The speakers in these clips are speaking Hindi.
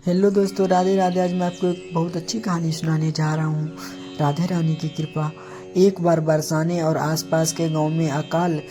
हेलो दोस्तों, राधे राधे। आज मैं आपको एक बहुत अच्छी कहानी सुनाने जा रहा हूँ। राधे रानी की कृपा। एक बार बरसाने और आसपास के गांव में अकाल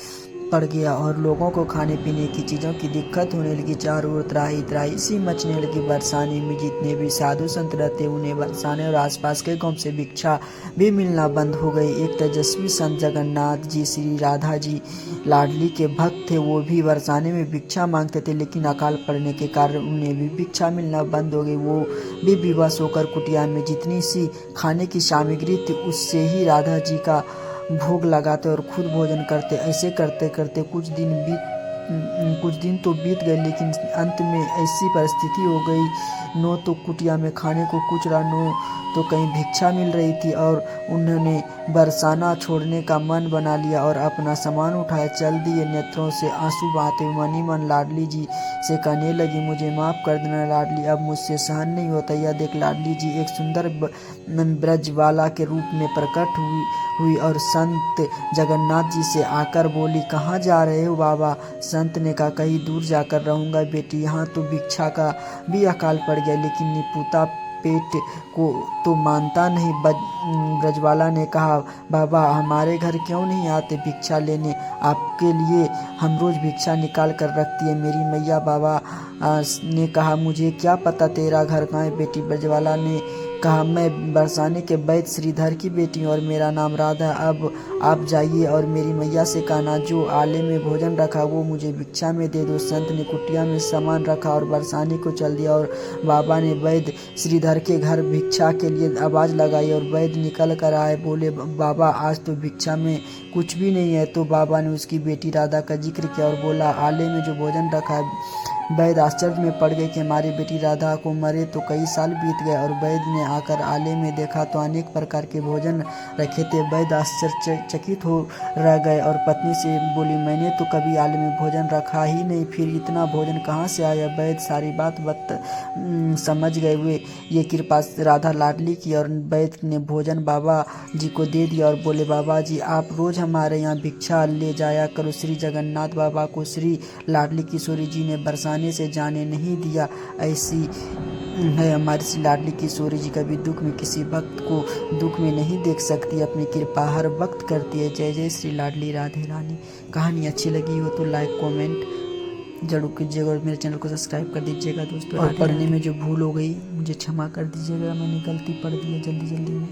पड़ गया और लोगों को खाने पीने की चीज़ों की दिक्कत होने लगी। चारों ओर त्राही त्राही सी मचने लगी। बरसाने में जितने भी साधु संत रहते उन्हें बरसाने और आसपास के गांव से भिक्षा भी मिलना बंद हो गई। एक तेजस्वी संत जगन्नाथ जी श्री राधा जी लाडली के भक्त थे। वो भी बरसाने में भिक्षा मांगते थे, लेकिन अकाल पड़ने के कारण उन्हें भी भिक्षा मिलना बंद हो गई। वो भी विवश होकर कुटिया में जितनी सी खाने की सामग्री थी उससे ही राधा जी का भोग लगाते और खुद भोजन करते। ऐसे करते करते कुछ दिन तो बीत गए, लेकिन अंत में ऐसी परिस्थिति हो गई, नो तो कुटिया में खाने को कुछ रहा, नो तो कहीं भिक्षा मिल रही थी। और उन्होंने बरसाना छोड़ने का मन बना लिया और अपना सामान उठाए चल दिए। नेत्रों से आंसू बहाते हुए मन ही मन लाडली जी से कहने लगी, मुझे माफ़ कर देना लाडली, अब मुझसे सहन नहीं होता। यह देख लाडली जी एक सुंदर ब्रजवाला के रूप में प्रकट हुई और संत जगन्नाथ जी से आकर बोली, कहाँ जा रहे हो बाबा? संत ने कहा, कहीं दूर जाकर रहूँगा बेटी, यहाँ तो भिक्षा का भी अकाल पड़ गया, लेकिन निपुता पेट को तो मानता नहीं। ब्रजवाला ने कहा, बाबा हमारे घर क्यों नहीं आते भिक्षा लेने? आपके लिए हम रोज भिक्षा निकाल कर रखती है मेरी मैया। बाबा ने कहा, मुझे क्या पता तेरा घर कहाँ है बेटी? ब्रजवाला ने कहा, मैं बरसाने के वैद्य श्रीधर की बेटी हूँ और मेरा नाम राधा। अब आप जाइए और मेरी मैया से कहना जो आले में भोजन रखा वो मुझे भिक्षा में दे दो। संत ने कुटिया में सामान रखा और बरसाने को चल दिया और बाबा ने वैद्य श्रीधर के घर भिक्षा के लिए आवाज़ लगाई और वैद्य निकल कर आए। बोले, बाबा आज तो भिक्षा में कुछ भी नहीं है। तो बाबा ने उसकी बेटी राधा का जिक्र किया और बोला, आले में जो भोजन रखा है। वैद्य आश्चर्य में पड़ गए कि हमारी बेटी राधा को मरे तो कई साल बीत गए। और वैद्य ने आकर आले में देखा तो अनेक प्रकार के भोजन रखे थे। वैद्य आश्चर्यचकित हो रह गए और पत्नी से बोली, मैंने तो कभी आले में भोजन रखा ही नहीं, फिर इतना भोजन कहाँ से आया? वैद्य सारी बात समझ गए हुए ये कृपा राधा लाडली की और वैद्य ने भोजन बाबा जी को दे दिया और बोले, बाबा जी आप रोज हमारे यहाँ भिक्षा ले जाया करो। श्री जगन्नाथ बाबा को श्री लाडली किशोरी जी ने बरसाने से जाने नहीं दिया। ऐसी है हमारी श्री लाडली किशोरी जी, कभी दुख में किसी भक्त को दुख में नहीं देख सकती, अपनी कृपा हर वक्त करती है। जय जय श्री लाडली राधे रानी। कहानी अच्छी लगी हो तो लाइक कमेंट जरूर कीजिएगा और मेरे चैनल को सब्सक्राइब कर दीजिएगा दोस्तों। और पढ़ने में जो भूल हो गई मुझे क्षमा कर दीजिएगा, मैंने गलती पढ़ दी है जल्दी में।